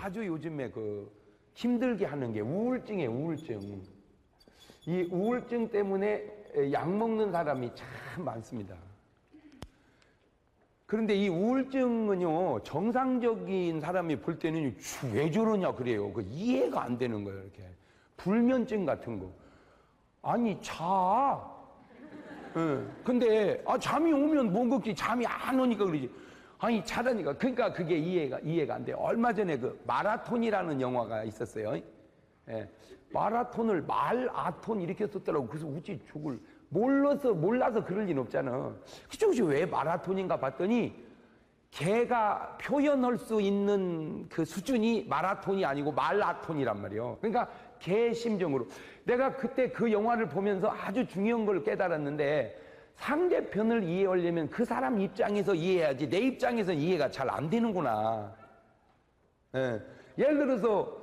아주 요즘에 그 힘들게 하는 게 우울증이에요, 우울증. 이 우울증 때문에 약 먹는 사람이 참 많습니다. 그런데 이 우울증은요, 정상적인 사람이 볼 때는 왜 저러냐 그래요. 그 이해가 안 되는 거예요, 이렇게. 불면증 같은 거. 아니, 자. 근데, 잠이 오면 뭔 걱지, 잠이 안 오니까 그러지. 아니, 자다니까. 그러니까 그게 이해가 안 돼요. 얼마 전에 그 마라톤이라는 영화가 있었어요. 예. 마라톤을 말아톤 이렇게 썼더라고. 그래서 어찌 저걸 몰라서 그럴 리는 없잖아. 그치, 왜 마라톤인가 봤더니 걔가 표현할 수 있는 그 수준이 마라톤이 아니고 말아톤이란 말이에요. 그러니까 걔 심정으로. 내가 그때 그 영화를 보면서 아주 중요한 걸 깨달았는데, 상대편을 이해하려면 그 사람 입장에서 이해해야지 내 입장에서 이해가 잘 안 되는구나. 예. 예를 들어서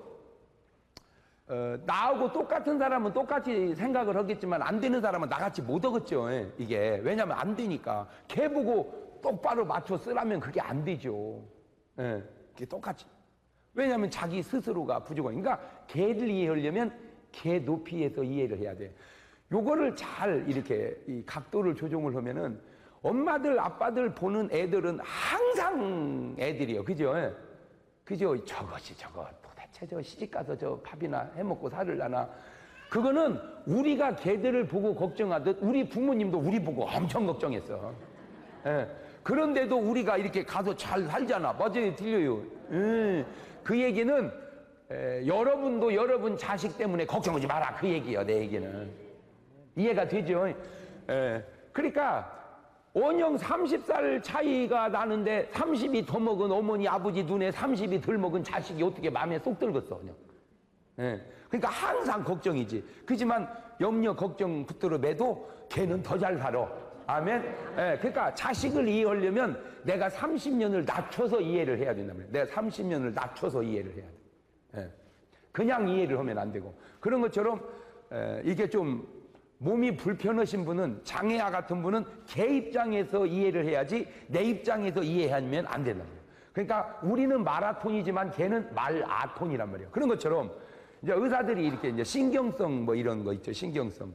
나하고 똑같은 사람은 똑같이 생각을 하겠지만 안 되는 사람은 나같이 못 하겠죠. 이게 왜냐면 안 되니까. 걔 보고 똑바로 맞춰 쓰라면 그게 안 되죠. 그게 똑같이. 왜냐면 자기 스스로가 부족하니까. 그러니까 걔를 이해하려면 걔 높이에서 이해를 해야 돼. 요거를 잘 이렇게 이 각도를 조정을 하면은 엄마들 아빠들 보는 애들은 항상 애들이요. 그죠? 그죠? 저것이 저것 도대체 저 시집가서 저 밥이나 해먹고 살을라나. 그거는 우리가 걔들을 보고 걱정하듯 우리 부모님도 우리 보고 엄청 걱정했어. 그런데도 우리가 이렇게 가서 잘 살잖아. 맞아요, 들려요. 그 얘기는 여러분도 여러분 자식 때문에 걱정하지 마라, 그 얘기예요. 내 얘기는 이해가 되죠. 그러니까 원형 30살 차이가 나는데 30이 더 먹은 어머니 아버지 눈에 30이 덜 먹은 자식이 어떻게 마음에 쏙 들겠어 그냥. 그러니까 항상 걱정이지. 그렇지만 염려 걱정 붙들어 매도 걔는 더 잘 살아. 아멘. 그러니까 자식을 이해하려면 내가 30년을 낮춰서 이해를 해야 된단 말이야. 내가 30년을 낮춰서 이해를 해야 돼. 그냥 이해를 하면 안 되고. 그런 것처럼 이게 좀 몸이 불편하신 분은, 장애아 같은 분은 걔 입장에서 이해를 해야지 내 입장에서 이해하면 안 된단 말이에요. 그러니까 우리는 마라톤이지만 걔는 말아톤이란 말이에요. 그런 것처럼 이제 의사들이 이렇게 이제 신경성 뭐 이런 거 있죠. 신경성.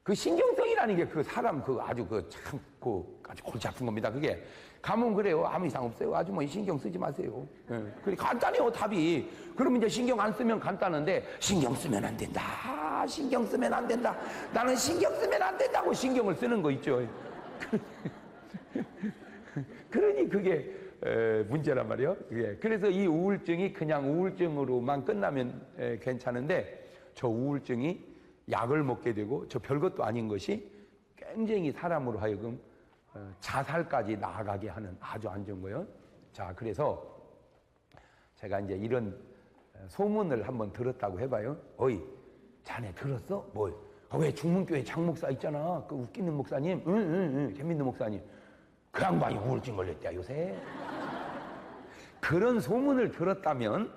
그 신경성이라는 게 그 사람 그 아주 그 참 그 아주 골치 아픈 겁니다. 그게 가면 그래요. 아무 이상 없어요. 아주 뭐 신경 쓰지 마세요. 그래 간단해요 답이. 그럼 이제 신경 안 쓰면 간단한데 신경 쓰면 안 된다. 신경 쓰면 안 된다. 나는 신경 쓰면 안 된다고 신경을 쓰는 거 있죠. 그러니 그게 문제란 말이에요. 그래서 이 우울증이 그냥 우울증으로만 끝나면 괜찮은데 저 우울증이 약을 먹게 되고 저 별것도 아닌 것이 굉장히 사람으로 하여금 자살까지 나아가게 하는 아주 안 좋은 거예요. 자, 그래서 제가 이제 이런 소문을 한번 들었다고 해봐요. 어이, 자네 들었어? 뭘? 왜 중문교회 장목사 있잖아. 그 웃기는 목사님. 응, 재밌는 목사님. 그 양반이 우울증 걸렸대요, 요새. 그런 소문을 들었다면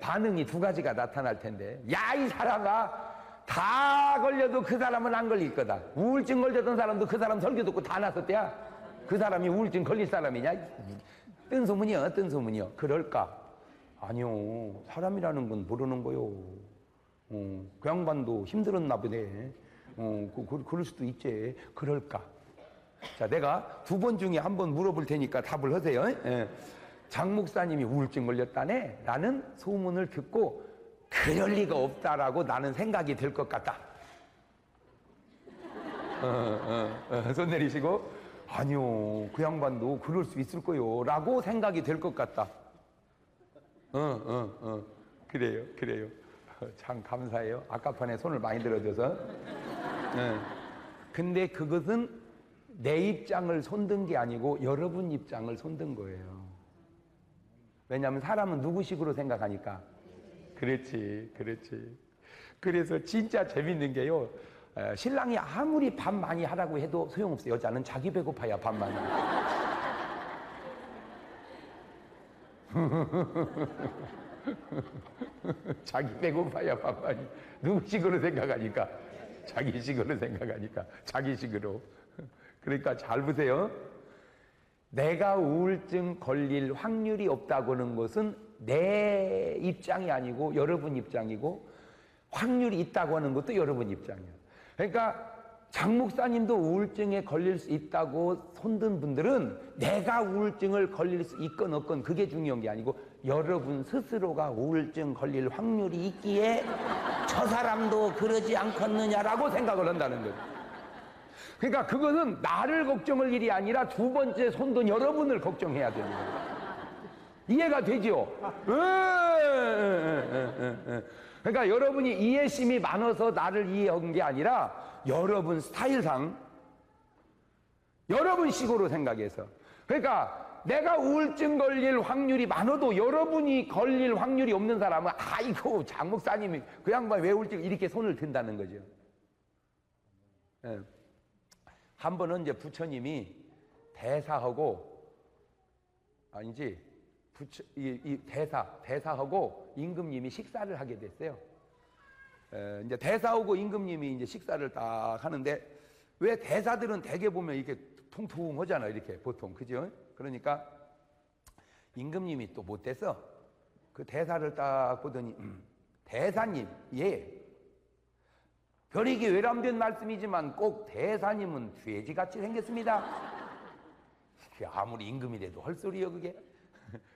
반응이 두 가지가 나타날 텐데, 야, 이 사람아, 다 걸려도 그 사람은 안 걸릴 거다. 우울증 걸렸던 사람도 그 사람 설교 듣고 다 났었대야. 그 사람이 우울증 걸릴 사람이냐? 뜬 소문이요, 뜬 소문이요. 그럴까? 아니요, 사람이라는 건 모르는 거요. 그 양반도 힘들었나 보네. 그럴 수도 있지. 그럴까? 자, 내가 두 번 중에 한 번 물어볼 테니까 답을 하세요. 장 목사님이 우울증 걸렸다네? 라는 소문을 듣고 그럴 리가 없다라고 나는 생각이 들 것 같다. 손 내리시고, 아니요, 그 양반도 그럴 수 있을 거요. 라고 생각이 될 것 같다. 그래요. 참 감사해요. 아까 판에 손을 많이 들어줘서. 근데 그것은 내 입장을 손든 게 아니고 여러분 입장을 손든 거예요. 왜냐하면 사람은 누구식으로 생각하니까. 그렇지. 그래서 진짜 재밌는 게요, 신랑이 아무리 밥 많이 하라고 해도 소용없어요. 여자는 자기 배고파야 밥 많이 자기 배고파야 밥 많이. 누구식으로 생각하니까? 자기식으로 생각하니까. 자기식으로. 그러니까 잘 보세요. 내가 우울증 걸릴 확률이 없다고 하는 것은 내 입장이 아니고 여러분 입장이고, 확률이 있다고 하는 것도 여러분 입장이야. 그러니까 장 목사님도 우울증에 걸릴 수 있다고 손든 분들은 내가 우울증을 걸릴 수 있건 없건 그게 중요한 게 아니고, 여러분 스스로가 우울증 걸릴 확률이 있기에 저 사람도 그러지 않겠느냐라고 생각을 한다는 거예요. 그러니까 그것은 나를 걱정할 일이 아니라 두 번째 손든 여러분을 걱정해야 되는 거예요. 이해가 되죠? 그러니까 여러분이 이해심이 많아서 나를 이해한 게 아니라 여러분 스타일상 여러분 식으로 생각해서. 그러니까 내가 우울증 걸릴 확률이 많아도 여러분이 걸릴 확률이 없는 사람은 아이고 장 목사님이 그 양반 왜 우울증 이렇게 손을 든다는 거죠. 예. 한 번은 이제 부처님이 대사하고 아니지 대사하고 임금님이 식사를 하게 됐어요. 이제 대사하고 임금님이 이제 식사를 딱 하는데, 왜 대사들은 대개 보면 이렇게 통통하잖아요. 이렇게 보통. 그죠? 그러니까 임금님이 또 못돼서 그 대사를 딱 보더니, 대사님, 예. 별이게 외람된 말씀이지만 꼭 대사님은 돼지같이 생겼습니다. 아무리 임금이라도 헐소리요, 그게.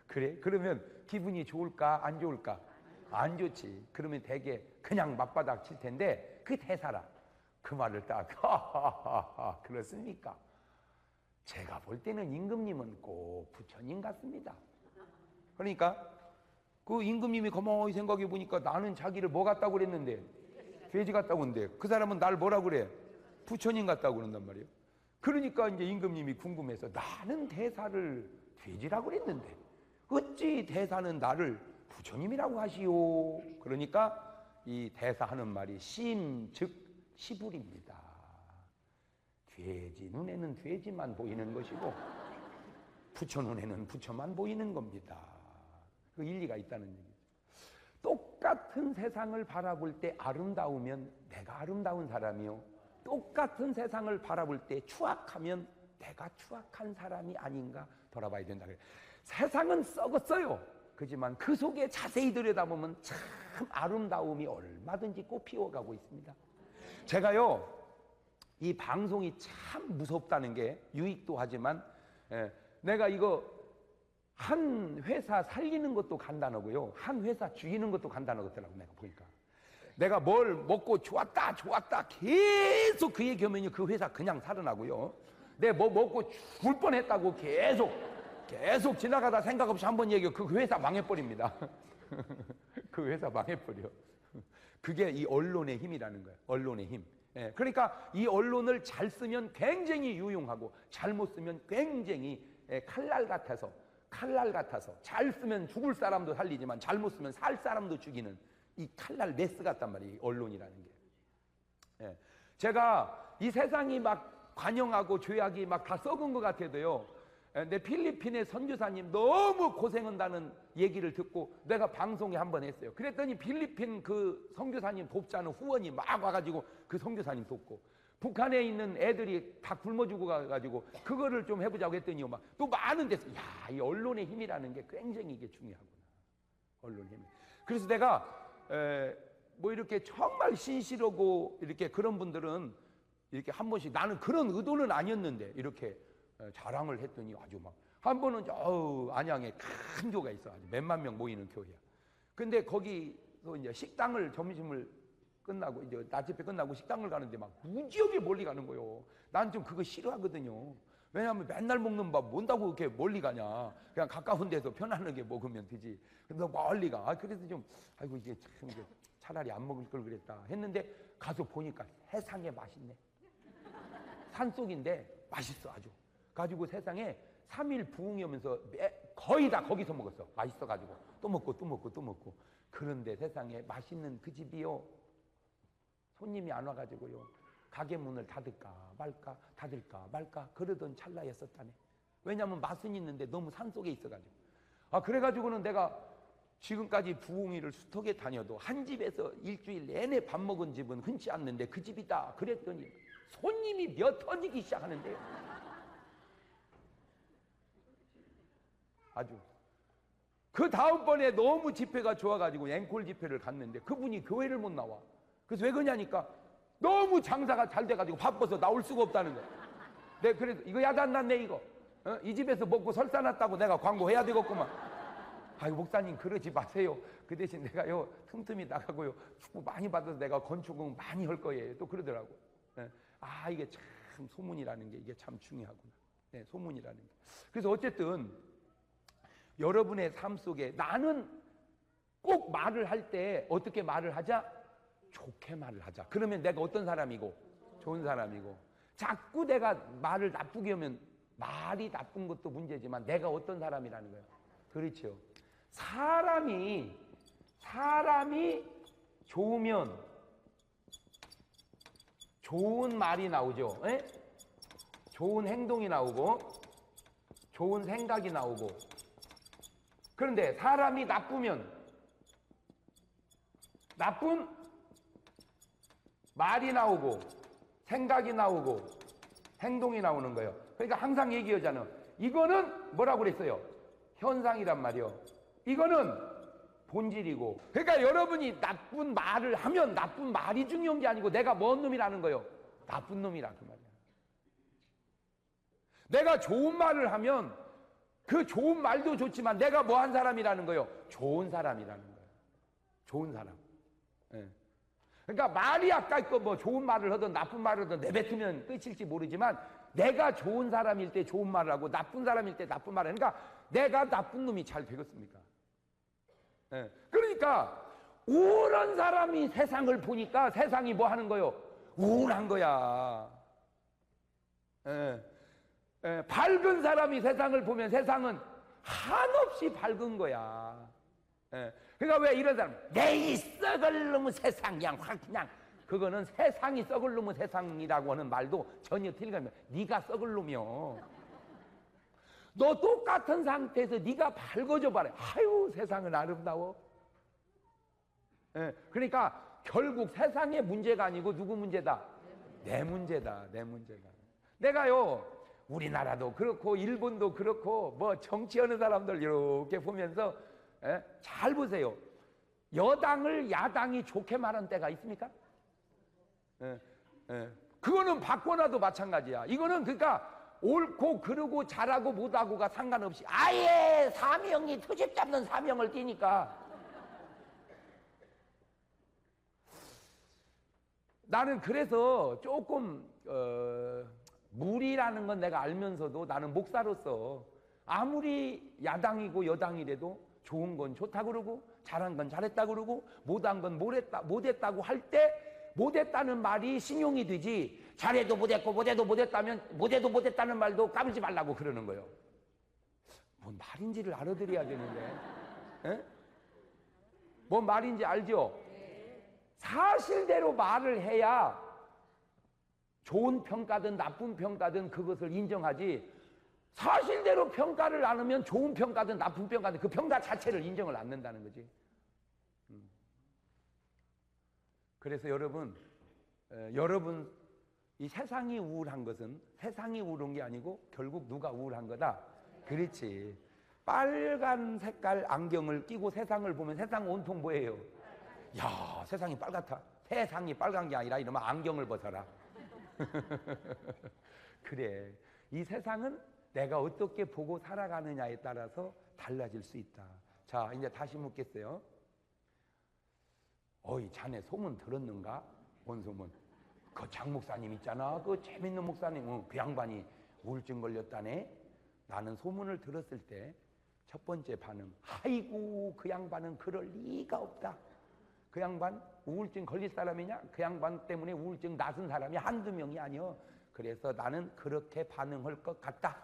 그래? 그러면 기분이 좋을까? 안 좋을까? 안 좋지. 그러면 되게 그냥 맞바닥 칠 텐데, 그 대사라. 그 말을 딱, 하하하하, 그렇습니까? 제가 볼 때는 임금님은 꼭 부처님 같습니다. 그러니까 그 임금님이 가만히 생각해 보니까 나는 자기를 뭐 같다고 그랬는데, 돼지 같다고 했는데, 그 사람은 날 뭐라고 그래? 부처님 같다고 그런단 말이에요. 그러니까 이제 임금님이 궁금해서, 나는 대사를 돼지라고 그랬는데 어찌 대사는 나를 부처님이라고 하시오? 그러니까 이 대사하는 말이 심, 즉 시불입니다. 돼지 눈에는 돼지만 보이는 것이고 부처 눈에는 부처만 보이는 겁니다. 그 일리가 있다는 얘기죠. 똑같은 세상을 바라볼 때 아름다우면 내가 아름다운 사람이요, 똑같은 세상을 바라볼 때 추악하면 내가 추악한 사람이 아닌가 돌아봐야 된다. 세상은 썩었어요. 그렇지만 그 속에 자세히 들여다보면 참 아름다움이 얼마든지 꽃 피워가고 있습니다. 제가요, 이 방송이 참 무섭다는 게, 유익도 하지만 내가 이거 한 회사 살리는 것도 간단하고요, 한 회사 죽이는 것도 간단하더라고. 내가 보니까 내가 뭘 먹고 좋았다 계속 그 얘기하면 그 회사 그냥 살아나고요, 내가 뭐 먹고 죽을 뻔했다고 계속 지나가다 생각 없이 한번 얘기하고 그 회사 망해버립니다. 그 회사 망해버려. 그게 이 언론의 힘이라는 거예요. 언론의 힘. 그러니까 이 언론을 잘 쓰면 굉장히 유용하고, 잘못 쓰면 굉장히 칼날 같아서 잘 쓰면 죽을 사람도 살리지만 잘못 쓰면 살 사람도 죽이는 이 칼날 메스 같단 말이에요, 언론이라는 게. 제가 이 세상이 막 관영하고 죄악이 막 다 썩은 것 같아도요, 내 필리핀의 선교사님 너무 고생한다는 얘기를 듣고 내가 방송에 한번 했어요. 그랬더니 필리핀 그 선교사님 돕자는 후원이 막 와가지고 그 선교사님 돕고, 북한에 있는 애들이 다 굶어 죽어 가지고 그거를 좀 해보자고 했더니 막 또 많은 데서, 야, 이 언론의 힘이라는 게 굉장히 이게 중요하구나. 언론의 힘. 그래서 내가 뭐 이렇게 정말 신실하고 이렇게 그런 분들은 이렇게 한 번씩, 나는 그런 의도는 아니었는데 이렇게 자랑을 했더니 아주 막, 한 번은 안양에 큰 교회가 있어, 아주 몇만 명 모이는 교회야. 근데 거기서 이제 식당을, 점심을 끝나고 이제 낮 집회 끝나고 식당을 가는데 막 무지하게 멀리 가는 거예요. 난 좀 그거 싫어하거든요. 왜냐하면 맨날 먹는 밥 뭔다고 그렇게 멀리 가냐? 그냥 가까운 데서 편안하게 먹으면 되지. 근데 멀리 가. 그래서 좀 아이고 이게 참 차라리 안 먹을 걸 그랬다 했는데, 가서 보니까 세상에 맛있네. 산속인데 맛있어 아주. 가지고 세상에 3일 부흥하면서 거의 다 거기서 먹었어. 맛있어가지고 또 먹고. 그런데 세상에 맛있는 그 집이요, 손님이 안 와가지고요, 가게 문을 닫을까 말까 그러던 찰나였었다네. 왜냐하면 맛은 있는데 너무 산속에 있어가지고. 그래가지고는 내가 지금까지 부흥회를 수턱에 다녀도 한 집에서 일주일 내내 밥 먹은 집은 흔치 않는데 그 집이다 그랬더니 손님이 몇 터지기 시작하는데요. 아주 그 다음번에 너무 집회가 좋아가지고 앵콜 집회를 갔는데 그분이 교회를 못 나와. 그래서 왜 그러냐니까 너무 장사가 잘 돼가지고 바빠서 나올 수가 없다는 거야. 내가 그래서 이거 야단났네 이거. 이 집에서 먹고 설사났다고 내가 광고해야 되겠구만. 아유 목사님 그러지 마세요. 그 대신 내가요 틈틈이 나가고요 축복 많이 받아서 내가 건축은 많이 할 거예요. 또 그러더라고. 아 이게 참 소문이라는 게 이게 참 중요하구나. 네, 소문이라는 게. 그래서 어쨌든 여러분의 삶 속에 나는 꼭 말을 할 때 어떻게 말을 하자? 좋게 말을 하자. 그러면 내가 어떤 사람이고? 좋은 사람이고. 자꾸 내가 말을 나쁘게 하면 말이 나쁜 것도 문제지만 내가 어떤 사람이라는 거예요. 그렇죠. 사람이 좋으면 좋은 말이 나오죠. 에? 좋은 행동이 나오고 좋은 생각이 나오고. 그런데 사람이 나쁘면 나쁜 말이 나오고 생각이 나오고 행동이 나오는 거예요. 그러니까 항상 얘기하잖아. 이거는 뭐라고 그랬어요? 현상이란 말이요. 이거는 본질이고. 그러니까 여러분이 나쁜 말을 하면 나쁜 말이 중요한 게 아니고 내가 뭔 놈이라는 거예요. 나쁜 놈이라 그 말이야. 내가 좋은 말을 하면 그 좋은 말도 좋지만 내가 뭐 한 사람이라는 거예요. 좋은 사람이라는 거예요. 좋은 사람. 예. 그러니까 말이 아까 있고 뭐 좋은 말을 하든 나쁜 말을 하든 내뱉으면 끝일지 모르지만 내가 좋은 사람일 때 좋은 말을 하고 나쁜 사람일 때 나쁜 말을 하니까 내가 나쁜 놈이 잘 되겠습니까? 예. 그러니까 우울한 사람이 세상을 보니까 세상이 뭐 하는 거예요? 우울한 거야. 예. 예. 밝은 사람이 세상을 보면 세상은 한없이 밝은 거야. 예. 그러니까 왜 이런 사람 내 썩을 놈의 세상 그냥 그거는 세상이 썩을 놈의 세상이라고 하는 말도 전혀 틀린 거야. 네가 썩을 놈이요. 너 똑같은 상태에서 네가 밝아져 봐라. 아유 세상은 아름다워. 예, 그러니까 결국 세상의 문제가 아니고 누구 문제다? 내 문제다. 내 문제다. 내가요 우리나라도 그렇고 일본도 그렇고 뭐 정치하는 사람들 이렇게 보면서 잘 보세요. 여당을 야당이 좋게 말한 때가 있습니까? 그거는 바꿔놔도 마찬가지야. 이거는 그러니까 옳고 그르고 잘하고 못하고가 상관없이 아예 사명이 트집 잡는 사명을 띠니까 나는 그래서 조금 무리라는 건 내가 알면서도 나는 목사로서 아무리 야당이고 여당이라도 좋은 건 좋다고 그러고 잘한 건 잘했다고 그러고 못한 건 못했다고 할 때 못했다는 말이 신용이 되지 잘해도 못했고 못해도 못했다면 못해도 못했다는 말도 까불지 말라고 그러는 거예요. 뭔 말인지를 알아들어야겠는데. 에? 뭔 말인지 알죠? 사실대로 말을 해야 좋은 평가든 나쁜 평가든 그것을 인정하지 사실대로 평가를 안 하면 좋은 평가든 나쁜 평가든 그 평가 자체를 인정을 안 한다는 거지. 그래서 여러분 이 세상이 우울한 것은 세상이 우울한 게 아니고 결국 누가 우울한 거다. 그렇지. 빨간 색깔 안경을 끼고 세상을 보면 세상 온통 뭐예요? 야 세상이 빨갛다. 세상이 빨간 게 아니라 이러면 안경을 벗어라. 그래. 이 세상은 내가 어떻게 보고 살아가느냐에 따라서 달라질 수 있다. 자, 이제 다시 묻겠어요. 어이, 자네 소문 들었는가? 뭔 소문? 그 장 목사님 있잖아. 그 재밌는 목사님. 그 양반이 우울증 걸렸다네. 나는 소문을 들었을 때 첫 번째 반응. 아이고, 그 양반은 그럴 리가 없다. 그 양반 우울증 걸릴 사람이냐? 그 양반 때문에 우울증 낫은 사람이 한두 명이 아니여. 그래서 나는 그렇게 반응할 것 같다.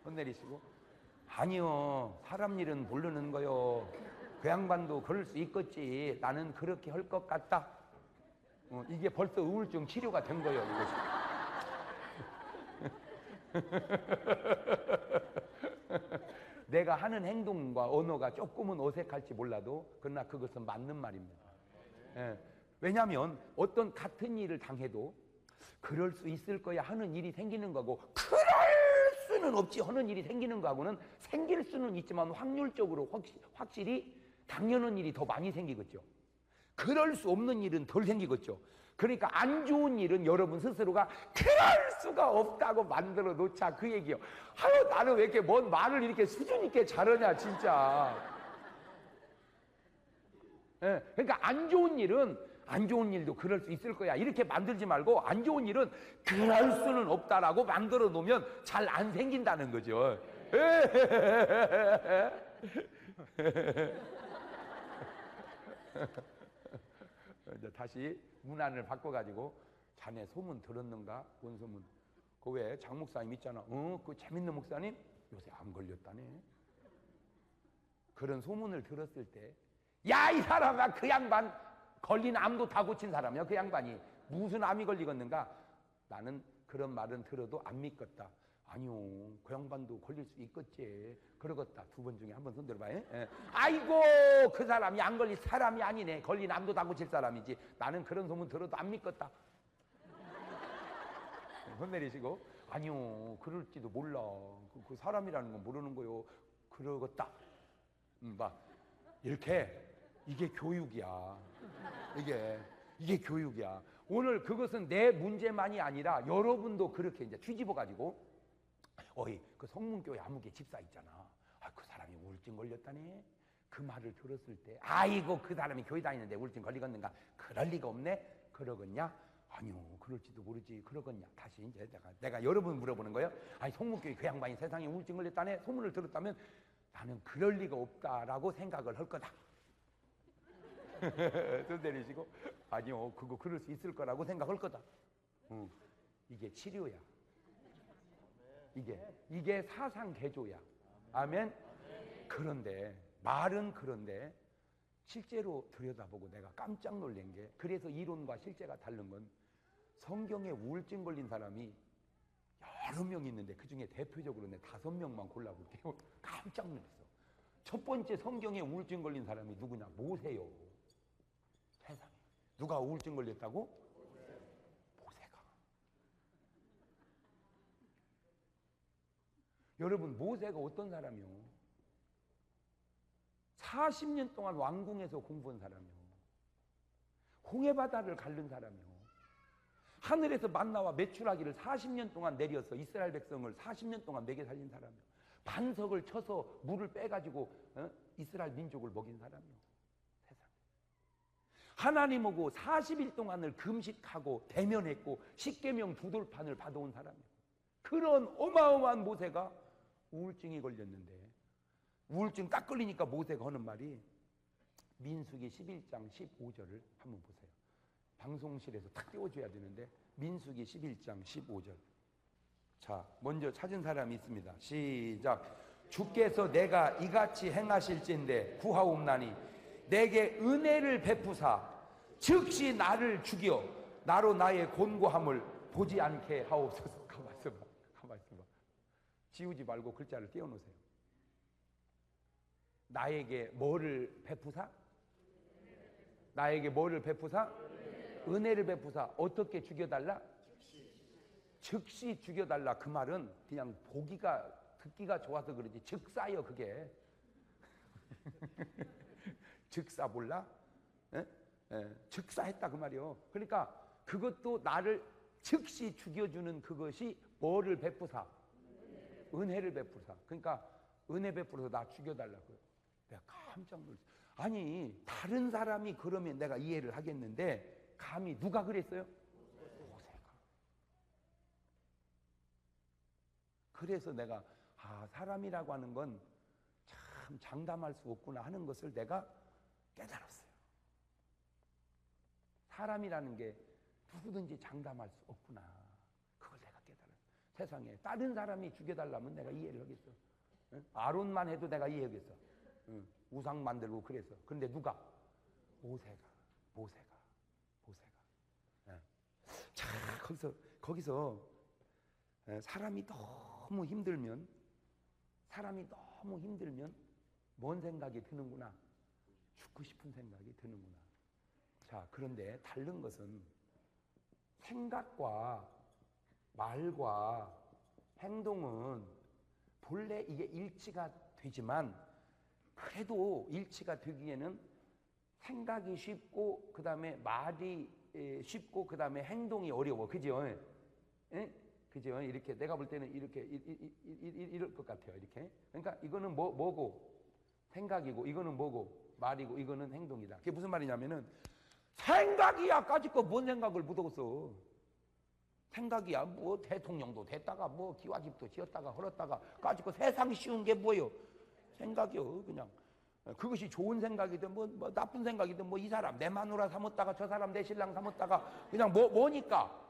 손 내리시고. 아니요. 사람 일은 모르는 거요. 그 양반도 그럴 수 있겠지. 나는 그렇게 할 것 같다. 이게 벌써 우울증 치료가 된 거예요. 이것이. 내가 하는 행동과 언어가 조금은 어색할지 몰라도 그러나 그것은 맞는 말입니다. 예. 왜냐하면 어떤 같은 일을 당해도 그럴 수 있을 거야 하는 일이 생기는 거고 그럴 수는 없지 하는 일이 생기는 거하고는 생길 수는 있지만 확률적으로 확실히 당연한 일이 더 많이 생기겠죠. 그럴 수 없는 일은 덜 생기겠죠. 그러니까 안 좋은 일은 여러분 스스로가 그럴 수가 없다고 만들어 놓자, 그 얘기요. 아유, 나는 왜 이렇게 뭔 말을 이렇게 수준 있게 잘하냐 진짜. 예, 그러니까 안 좋은 일은 안 좋은 일도 그럴 수 있을 거야 이렇게 만들지 말고, 안 좋은 일은 그럴 수는 없다라고 만들어 놓으면 잘 안 생긴다는 거죠. 이제 다시 문안을 바꿔가지고, 자네 소문 들었는가? 뭔 소문? 그 왜 장 목사님 있잖아. 그 재밌는 목사님 요새 암 걸렸다네. 그런 소문을 들었을 때, 야, 이 사람아, 그 양반 걸린 암도 다 고친 사람이야. 그 양반이 무슨 암이 걸리겠는가? 나는 그런 말은 들어도 안 믿겠다. 아니요, 그 양반도 걸릴 수 있겠지. 그러겠다. 두 번 중에 한 번 손 들어봐. 예? 아이고, 그 사람이 안 걸린 사람이 아니네. 걸린 암도 다 고칠 사람이지. 나는 그런 소문 들어도 안 믿겠다. 손 내리시고, 아니요, 그럴지도 몰라. 그 사람이라는 건 모르는 거요. 그러겠다. 봐, 이렇게. 이게 교육이야. 이게 교육이야. 오늘 그것은 내 문제만이 아니라 여러분도 그렇게 이제 뒤집어 가지고, 어이, 그 성문교회 아무개 집사 있잖아. 아, 그 사람이 우울증 걸렸다네. 그 말을 들었을 때, 아이고, 그 사람이 교회 다니는데 우울증 걸리겠는가? 그럴 리가 없네. 그러겠냐? 아니요, 그럴지도 모르지. 그러겠냐? 다시 이제 내가 여러분 물어보는 거예요. 아니, 성문교회 그 양반이 세상에 우울증 걸렸다네. 소문을 들었다면 나는 그럴 리가 없다라고 생각을 할 거다. 손 내리시고, 아니요, 그거 그럴 수 있을 거라고 생각할 거다. 이게 치료야. 이게 사상 개조야. 아멘. 그런데 말은 그런데 실제로 들여다보고 내가 깜짝 놀란 게, 그래서 이론과 실제가 다른 건, 성경에 우울증 걸린 사람이 여러 명 있는데 그 중에 대표적으로 내 5명만 골라볼게요. 깜짝 놀랐어. 첫 번째 성경에 우울증 걸린 사람이 누구냐? 모세요. 세상에. 누가 우울증 걸렸다고? 모세가. 여러분, 모세가 어떤 사람이요? 40년 동안 왕궁에서 공부한 사람이요. 홍해바다를 가른 사람이요. 하늘에서 만나와 메추라기를 40년 동안 내려서 이스라엘 백성을 40년 동안 먹여 살린 사람이요. 반석을 쳐서 물을 빼가지고 이스라엘 민족을 먹인 사람이요. 세상에. 하나님하고 40일 동안을 금식하고 대면했고 십계명 두 돌판을 받아온 사람이요. 그런 어마어마한 모세가 우울증이 걸렸는데, 우울증 딱 걸리니까 모세가 하는 말이, 민수기 11장 15절을 한번 보세요. 방송실에서 탁 띄워줘야 되는데, 민수기 11장 15절. 자, 먼저 찾은 사람이 있습니다. 시작. 주께서 내가 이같이 행하실진대 구하옵나니 내게 은혜를 베푸사 즉시 나를 죽여 나로 나의 곤고함을 보지 않게 하옵소서. 가만 있어봐. 지우지 말고 글자를 띄워놓으세요. 나에게 뭐를 베푸사? 나에게 뭐를 베푸사? 은혜를 베푸사. 어떻게 죽여달라? 즉시 죽여달라. 그 말은 그냥 듣기가 좋아서 그러지 즉사요 그게. 즉사 몰라? 즉사했다 그 말이요. 그러니까 그것도 나를 즉시 죽여주는 그것이 뭐를 베푸사? 은혜를 베푸사. 그러니까 은혜 베풀어서 나 죽여달라고요. 내가 깜짝 놀랐어. 아니, 다른 사람이 그러면 내가 이해를 하겠는데 감히 누가 그랬어요? 모세가. 그래서 내가 사람이라고 하는 건 참 장담할 수 없구나 하는 것을 내가 깨달았어요. 사람이라는 게 누구든지 장담할 수 없구나. 그걸 내가 깨달았어요. 세상에 다른 사람이 죽여달라면 내가 이해를 하겠어. 아론만 해도 내가 이해하겠어. 우상 만들고 그래서. 근데 누가? 모세가. 자, 거기서 사람이 너무 힘들면 뭔 생각이 드는구나? 죽고 싶은 생각이 드는구나. 자, 그런데 다른 것은 생각과 말과 행동은 본래 이게 일치가 되지만 그래도 일치가 되기에는 생각이 쉽고 그 다음에 말이 쉽고 그 다음에 행동이 어려워. 그죠? 예? 그죠? 이렇게 내가 볼 때는 이렇게 이럴 것 같아요. 이렇게. 그러니까 이거는 뭐고 생각이고 이거는 뭐고 말이고 이거는 행동이다. 그게 무슨 말이냐면은 생각이야 까짓거 뭔 생각을 묻어서 생각이야 뭐 대통령도 됐다가 뭐 기와집도 지었다가 헐었다가 까짓거 세상 쉬운 게 뭐예요? 생각이요. 그냥 그것이 좋은 생각이든 뭐 나쁜 생각이든 뭐 이 사람 내 마누라 삼았다가 저 사람 내 신랑 삼았다가 그냥 뭐니까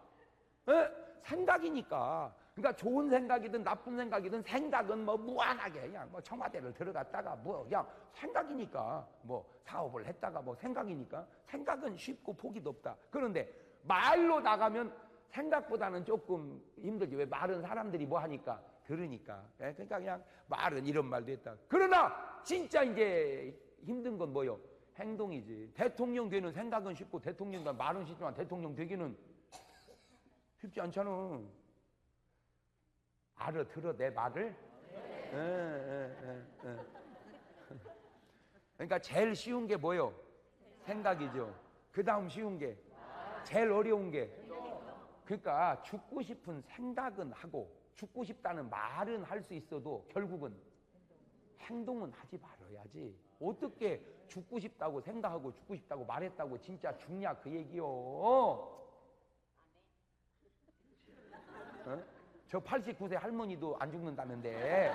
생각이니까. 그러니까 좋은 생각이든 나쁜 생각이든 생각은 뭐 무한하게 그냥 뭐 청와대를 들어갔다가 뭐 그냥 생각이니까 뭐 사업을 했다가 뭐 생각이니까 생각은 쉽고 폭이 높다. 그런데 말로 나가면 생각보다는 조금 힘들지. 왜 말은 사람들이 뭐 하니까 들으니까. 그러니까 그냥 말은 이런 말도 했다. 그러나 진짜 이제 힘든 건 뭐요? 행동이지. 대통령 되는 생각은 쉽고 대통령 되는 말은 쉽지만 대통령 되기는 쉽지 않잖아. 알아들어 내 말을? 그러니까 제일 쉬운 게 뭐요? 생각이죠. 그 다음 쉬운 게 제일 어려운 게 그러니까 죽고 싶은 생각은 하고 죽고 싶다는 말은 할 수 있어도 결국은 행동은 하지 말아야지. 어떻게 죽고 싶다고 생각하고 죽고 싶다고 말했다고 진짜 죽냐 그 얘기요. 저 89세 할머니도 안 죽는다는데.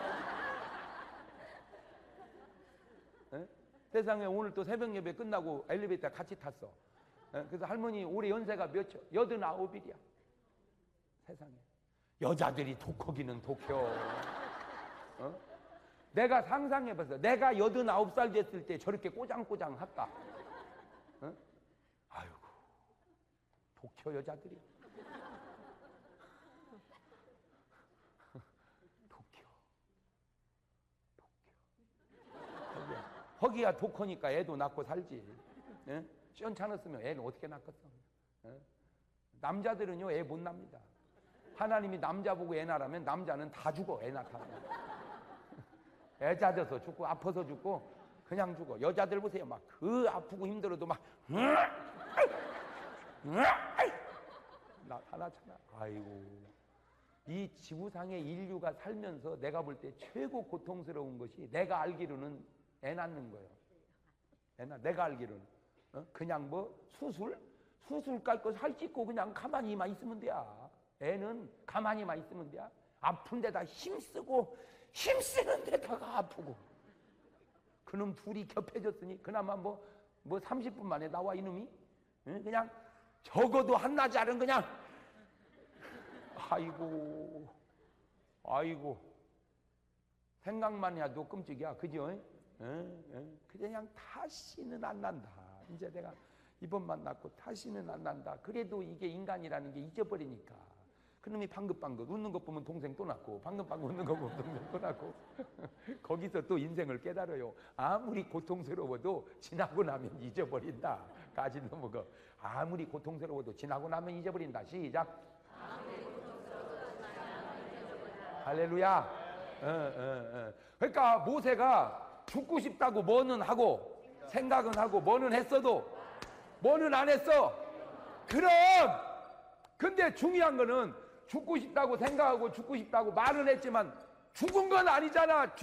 세상에 오늘 또 새벽 예배 끝나고 엘리베이터 같이 탔어. 그래서 할머니 올해 연세가 몇이야? 89이야. 세상에. 여자들이 독하기는 독혀. 내가 상상해봤어. 내가 89살 됐을 때 저렇게 꼬장꼬장 할까? 아이고, 독혀 여자들이. 허기야 독하니까 애도 낳고 살지. 시원찮았으면 애는 어떻게 낳겠어. 남자들은요 애 못 낳습니다. 하나님이 남자 보고 애 낳으라면 남자는 다 죽어. 애 낳다면 애 잦아서 죽고 아파서 죽고 그냥 죽어. 여자들 보세요. 막 그 아프고 힘들어도 막 나타나잖아. 아이고, 이 지구상의 인류가 살면서 내가 볼 때 최고 고통스러운 것이 내가 알기로는 애 낳는 거예요. 내가 알기로는 그냥 뭐 수술 깔 거 살 찢고 그냥 가만히만 있으면 돼야. 애는 가만히만 있으면 돼야. 아픈 데다 힘쓰는 데다가 아프고. 그놈 둘이 겹해졌으니 그나마 뭐 30분 만에 나와 이놈이. 그냥 적어도 한나절은 그냥 아이고 생각만 해도 끔찍이야. 그죠? 그냥 다시는 안 난다. 이제 내가 이번만 낳고 다시는 안 난다. 그래도 이게 인간이라는 게 잊어버리니까. 그놈이 방긋방긋 웃는 것 보면 동생 또 낳고 방긋방긋 웃는 거 보면 동생 또 낳고 거기서 또 인생을 깨달아요. 아무리 고통스러워도 지나고 나면 잊어버린다. 가진 넘어가. 아무리 고통스러워도 지나고 나면 잊어버린다. 시작. 할렐루야. 그러니까 모세가 죽고 싶다고 뭐는 하고 생각은 하고 뭐는 했어도 뭐는 안 했어. 그럼 근데 중요한 거는 죽고 싶다고 생각하고 죽고 싶다고 말은 했지만 죽은 건 아니잖아.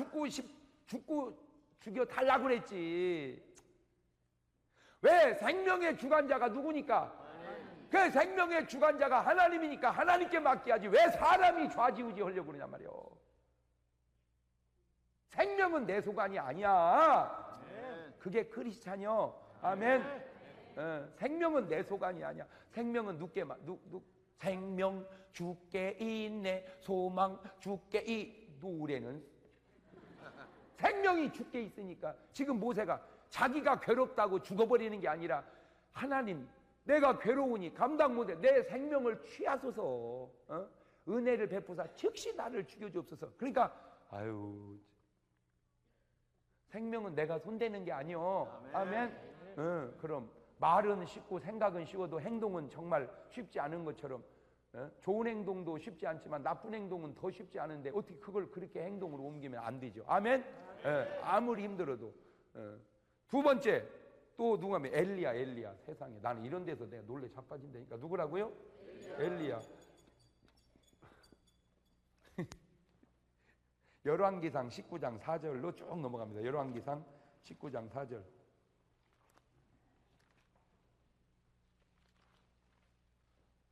죽여 달라고 그랬지. 왜? 생명의 주관자가 누구니까? 그 생명의 주관자가 하나님이니까 하나님께 맡겨야지. 왜 사람이 좌지우지 하려고 그러냐 말이요. 생명은 내 소관이 아니야. 그게 크리스찬이요. 아멘. 생명은 내 소관이 아니야. 생명은 생명 주께 있네 소망 주께 노래는 생명이 주께 있으니까. 지금 모세가 자기가 괴롭다고 죽어버리는 게 아니라 하나님 내가 괴로우니 감당 못해 내 생명을 취하소서. 은혜를 베푸사 즉시 나를 죽여주옵소서. 그러니까 아유 생명은 내가 손대는 게 아니요. 아멘. 그럼 말은 쉽고 생각은 쉬워도 행동은 정말 쉽지 않은 것처럼 좋은 행동도 쉽지 않지만 나쁜 행동은 더 쉽지 않은데 어떻게 그걸 그렇게 행동으로 옮기면 안 되죠. 아멘? 아무리 힘들어도. 두 번째, 또 누가 하면 엘리야. 세상에. 나는 이런 데서 내가 놀래 자빠진다니까. 누구라고요? 엘리야. 열왕기상 19장 4절로 쭉 넘어갑니다. 열왕기상 19장 4절.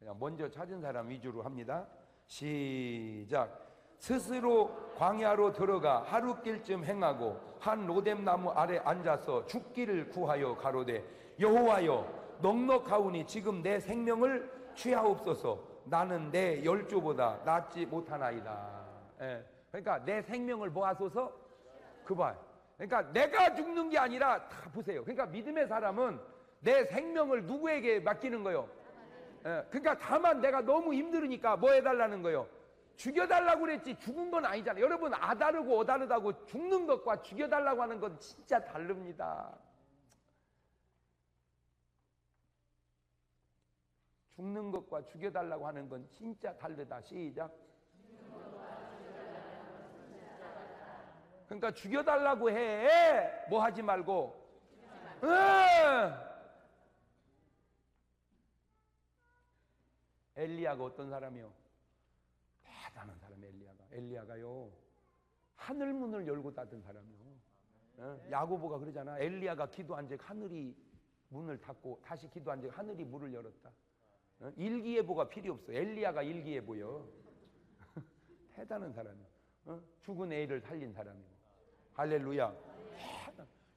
그냥 먼저 찾은 사람 위주로 합니다. 시작. 스스로 광야로 들어가 하루길쯤 행하고 한 로뎀나무 아래 앉아서 죽기를 구하여 가로되 여호와여 넉넉하오니 지금 내 생명을 취하옵소서. 나는 내 열조보다 낫지 못하나이다. 그러니까 내 생명을 뭐 하소서? 그봐. 그러니까 내가 죽는 게 아니라 다 보세요. 그러니까 믿음의 사람은 내 생명을 누구에게 맡기는 거요? 그러니까 다만 내가 너무 힘들으니까 뭐 해달라는 거요? 죽여달라고 그랬지 죽은 건 아니잖아요. 여러분 아다르고 어다르다고 죽는 것과 죽여달라고 하는 건 진짜 다릅니다. 죽는 것과 죽여달라고 하는 건 진짜 다르다. 시작. 그러니까 죽여달라고 해. 뭐 하지 말고. 엘리야가 어떤 사람이요? 대단한 사람. 엘리야가요 하늘 문을 열고 닫은 사람이요. 야고보가 그러잖아. 엘리야가 기도한 적 하늘이 문을 닫고 다시 기도한 적 하늘이 문을 열었다. 일기예보가 필요 없어. 엘리야가 일기예보요. 대단한 사람이요. 죽은 애를 살린 사람이요. 할렐루야.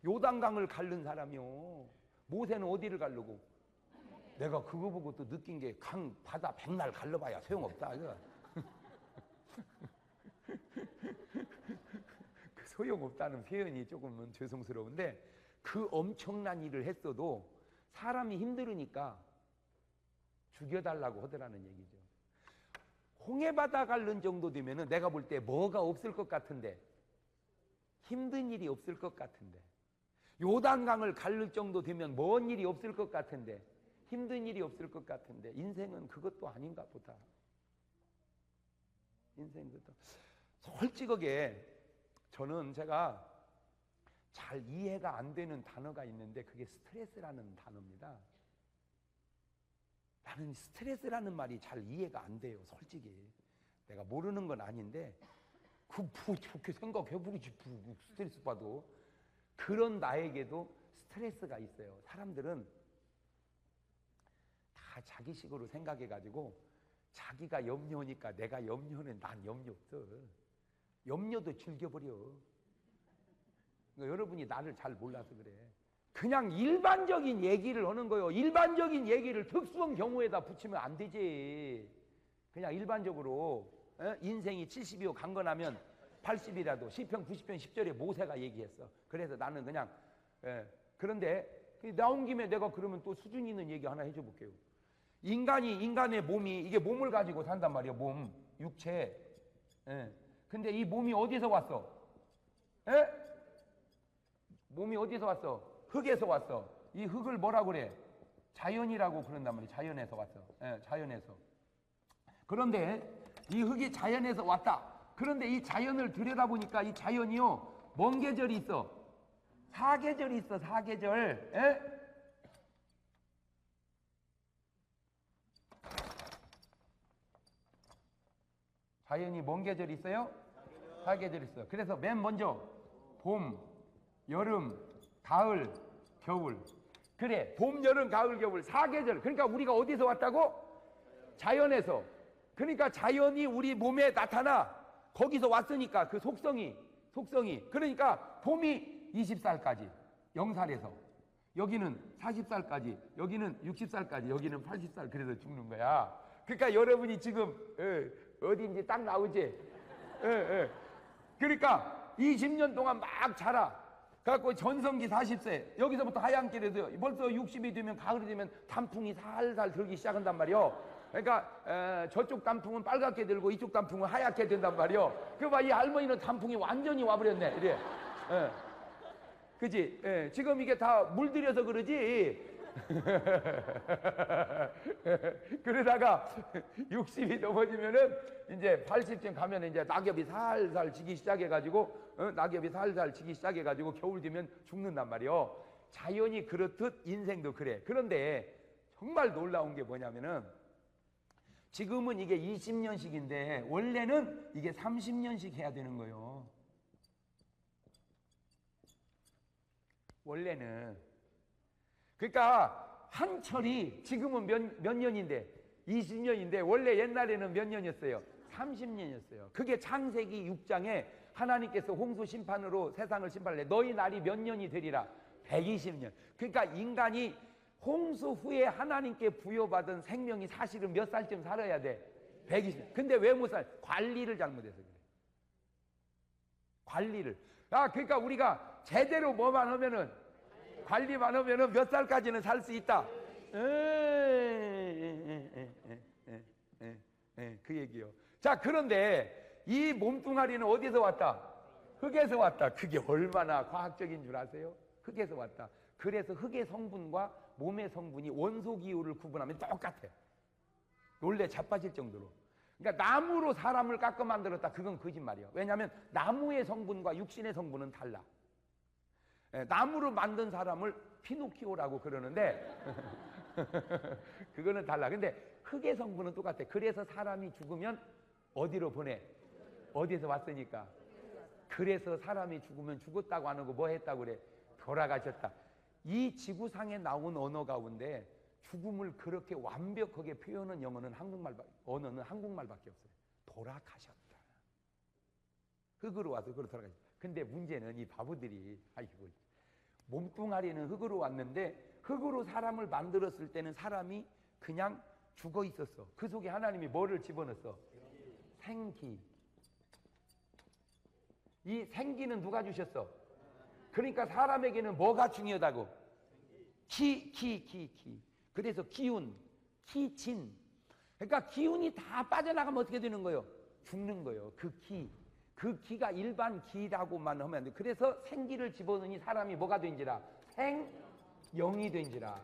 요단강을 가른 사람이요. 모세는 어디를 가르고? 내가 그거 보고 또 느낀 게 강 바다 백날 갈라봐야 소용없다. 그 소용없다는 표현이 조금은 죄송스러운데 그 엄청난 일을 했어도 사람이 힘들으니까 죽여달라고 하더라는 얘기죠. 홍해바다 갈른 정도 되면은 내가 볼 때 뭐가 없을 것 같은데, 힘든 일이 없을 것 같은데, 요단강을 갈릴 정도 되면 뭔 일이 없을 것 같은데, 힘든 일이 없을 것 같은데, 인생은 그것도 아닌가 보다. 인생 그것도. 솔직하게 저는 제가 잘 이해가 안 되는 단어가 있는데 그게 스트레스라는 단어입니다. 나는 스트레스라는 말이 잘 이해가 안 돼요. 솔직히 내가 모르는 건 아닌데 그렇게 생각해보지. 스트레스 받아. 그런 나에게도 스트레스가 있어요. 사람들은 다 자기식으로 생각해가지고 자기가 염려니까 내가 염려는 난 염려 없어. 염려도 즐겨버려. 그러니까 여러분이 나를 잘 몰라서 그래. 그냥 일반적인 얘기를 하는 거예요. 일반적인 얘기를 특수한 경우에다 붙이면 안 되지. 그냥 일반적으로 인생이 70이고 강건하면 80이라도 시편 90편 10절에 모세가 얘기했어. 그래서 나는 그냥 그런데 나온 김에 내가 그러면 또 수준 있는 얘기 하나 해줘 볼게요. 인간의 몸이 이게 몸을 가지고 산단 말이에요. 몸, 육체. 근데 이 몸이 어디서 왔어? 몸이 어디서 왔어? 흙에서 왔어. 이 흙을 뭐라 그래? 자연이라고 그런단 말이에요. 자연에서 왔어. 자연에서. 그런데 이 흙이 자연에서 왔다. 그런데 이 자연을 들여다보니까 이 자연이요, 뭔 계절이 있어? 사계절이 있어. 사계절. 자연이 뭔 계절이 있어요? 사계절이 있어요. 그래서 맨 먼저 봄, 여름, 가을, 겨울. 그래, 봄, 여름, 가을, 겨울, 사계절. 그러니까 우리가 어디서 왔다고? 자연에서. 그러니까 자연이 우리 몸에 나타나. 거기서 왔으니까 그 속성이. 그러니까 봄이 20살까지 0살에서, 여기는 40살까지, 여기는 60살까지, 여기는 80살. 그래서 죽는 거야. 그러니까 여러분이 지금 어디인지 딱 나오지. 그러니까 20년 동안 막 자라. 그래갖고 전성기 40세, 여기서부터 하얀 길에서 벌써 60이 되면, 가을이 되면 단풍이 살살 들기 시작한단 말이요. 그러니까 저쪽 단풍은 빨갛게 들고 이쪽 단풍은 하얗게 된단 말이요. 그 봐, 이 할머니는 단풍이 완전히 와버렸네. 이래. 그지? 지금 이게 다 물들여서 그러지. 그러다가 60이 넘어지면은 이제 80쯤 가면 이제 낙엽이 살살 지기 시작해가지고, 낙엽이 살살 지기 시작해가지고 겨울 되면 죽는단 말이요. 자연이 그렇듯 인생도 그래. 그런데 정말 놀라운 게 뭐냐면은 지금은 이게 20년씩인데 원래는 이게 30년씩 해야 되는 거예요. 원래는. 그러니까 한철이 지금은 몇 년인데 20년인데 원래 옛날에는 몇 년이었어요? 30년이었어요. 그게 창세기 6장에 하나님께서 홍수 심판으로 세상을 심판을 해. 너희 날이 몇 년이 되리라? 120년. 그러니까 인간이 홍수 후에 하나님께 부여받은 생명이 사실은 몇 살쯤 살아야 돼? 120년. 근데 왜 못 살? 관리를 잘못해서 그래. 관리를. 그러니까 우리가 제대로 뭐만 하면은, 관리만 하면은 몇 살까지는 살 수 있다. 그 얘기요. 자, 그런데 이 몸뚱아리는 어디서 왔다? 흙에서 왔다. 그게 얼마나 과학적인 줄 아세요? 흙에서 왔다. 그래서 흙의 성분과 몸의 성분이 원소 기호를 구분하면 똑같아요. 원래 자빠질 정도로. 그러니까 나무로 사람을 깎아 만들었다. 그건 거짓말이에요. 왜냐하면 나무의 성분과 육신의 성분은 달라. 나무로 만든 사람을 피노키오라고 그러는데 그거는 달라. 근데 흙의 성분은 똑같아. 그래서 사람이 죽으면 어디로 보내? 어디서 왔으니까. 그래서 사람이 죽으면 죽었다고 안 하고 뭐 했다고 그래? 돌아가셨다. 이 지구상에 나온 언어 가운데 죽음을 그렇게 완벽하게 표현한 언어는 한국말밖에 없어요. 돌아가셨다. 흙으로 와서 흙으로 돌아가셨다. 근데 문제는 이 바보들이, 아이고, 몸뚱아리는 흙으로 왔는데 흙으로 사람을 만들었을 때는 사람이 그냥 죽어 있었어. 그 속에 하나님이 뭐를 집어넣었어? 생기. 이 생기는 누가 주셨어? 그러니까 사람에게는 뭐가 중요하다고? 기. 그래서 기운, 기진. 그러니까 기운이 다 빠져나가면 어떻게 되는 거예요? 죽는 거예요. 그 기가 일반 기라고만 하면 안 돼. 그래서 생기를 집어넣으니 사람이 뭐가 된지라? 생영이 된지라.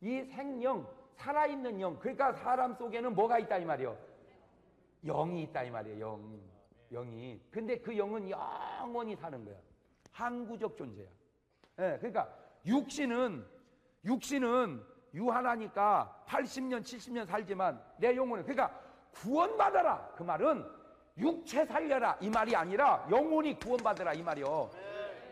이 생영, 살아있는 영. 그러니까 사람 속에는 뭐가 있다 이 말이에요? 영이 있다 이 말이에요. 영이. 근데 그 영은 영원히 사는 거야. 항구적 존재야. 그러니까 육신은 유한하니까 80년, 70년 살지만 내 영혼은, 그러니까 구원받아라. 그 말은 육체 살려라 이 말이 아니라 영혼이 구원받으라 이 말이요.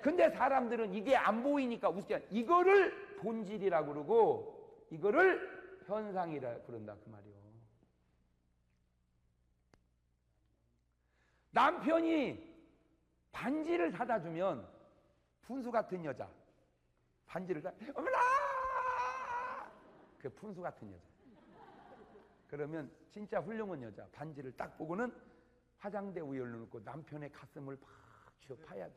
근데 사람들은 이게 안 보이니까 우습게 이거를 본질이라고 그러고 이거를 현상이라 그런다 그 말이요. 남편이 반지를 사다 주면 푼수 같은 여자, 반지를 어머나 그 푼수 같은 여자. 그러면 진짜 훌륭한 여자, 반지를 딱 보고는 화장대 위에 올려놓고 남편의 가슴을 막 쥐어 파야 돼.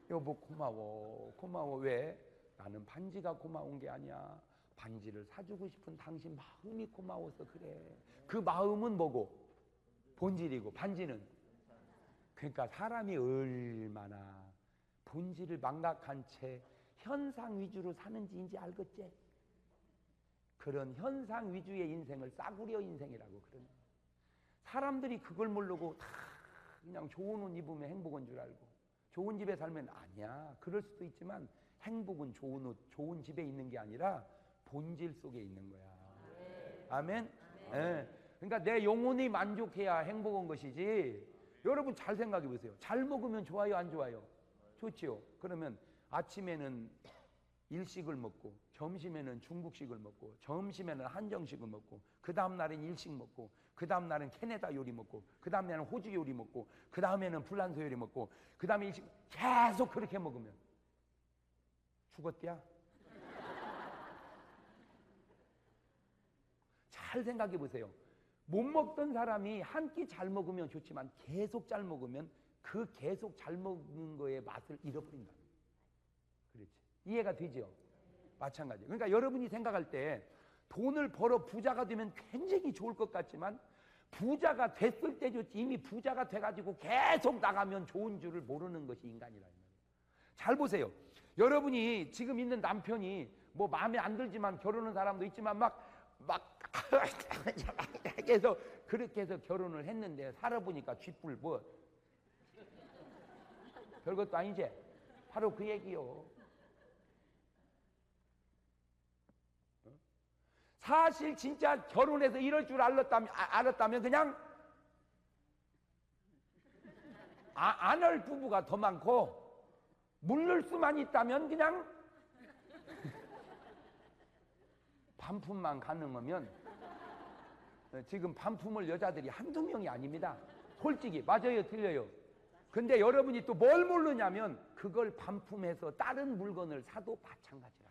여보 고마워. 왜? 나는 반지가 고마운 게 아니야. 반지를 사주고 싶은 당신 마음이 고마워서 그래. 그 마음은 뭐고? 본질이고 반지는. 그러니까 사람이 얼마나 본질을 망각한 채 현상 위주로 사는지 이제 알겠지? 그런 현상 위주의 인생을 싸구려 인생이라고 그러는. 사람들이 그걸 모르고 다 그냥 좋은 옷 입으면 행복한 줄 알고 좋은 집에 살면 아니야. 그럴 수도 있지만 행복은 좋은 옷, 좋은 집에 있는 게 아니라 본질 속에 있는 거야. 아멘? 그러니까 내 영혼이 만족해야 행복한 것이지. 여러분 잘 생각해 보세요. 잘 먹으면 좋아요, 안 좋아요? 좋지요. 그러면 아침에는 일식을 먹고 점심에는 중국식을 먹고 점심에는 한정식을 먹고 그 다음 날은 일식 먹고 그 다음 날은 캐나다 요리 먹고 그 다음 날은 호주 요리 먹고 그 다음에는 불란서 요리 먹고 그 다음에 일식 계속 그렇게 먹으면 죽었대야? 잘 생각해 보세요. 못 먹던 사람이 한 끼 잘 먹으면 좋지만 계속 잘 먹으면 그 계속 잘 먹는 거의 맛을 잃어버린다. 그렇지. 이해가 되죠? 마찬가지. 그러니까 여러분이 생각할 때 돈을 벌어 부자가 되면 굉장히 좋을 것 같지만 부자가 됐을 때 좋지 이미 부자가 돼가지고 계속 나가면 좋은 줄을 모르는 것이 인간이라는 거예요. 잘 보세요. 여러분이 지금 있는 남편이 뭐 마음에 안 들지만 결혼한 사람도 있지만 막 해서 그렇게 해서 결혼을 했는데 살아보니까 쥐뿔 뭐 별것도 아니지. 바로 그 얘기요. 사실 진짜 결혼해서 이럴 줄 알았다면 그냥 안 할 부부가 더 많고 물릴 수만 있다면 그냥 반품만 가능하면 지금 반품을 여자들이 한두 명이 아닙니다. 솔직히 맞아요 틀려요. 근데 여러분이 또 뭘 모르냐면 그걸 반품해서 다른 물건을 사도 마찬가지라.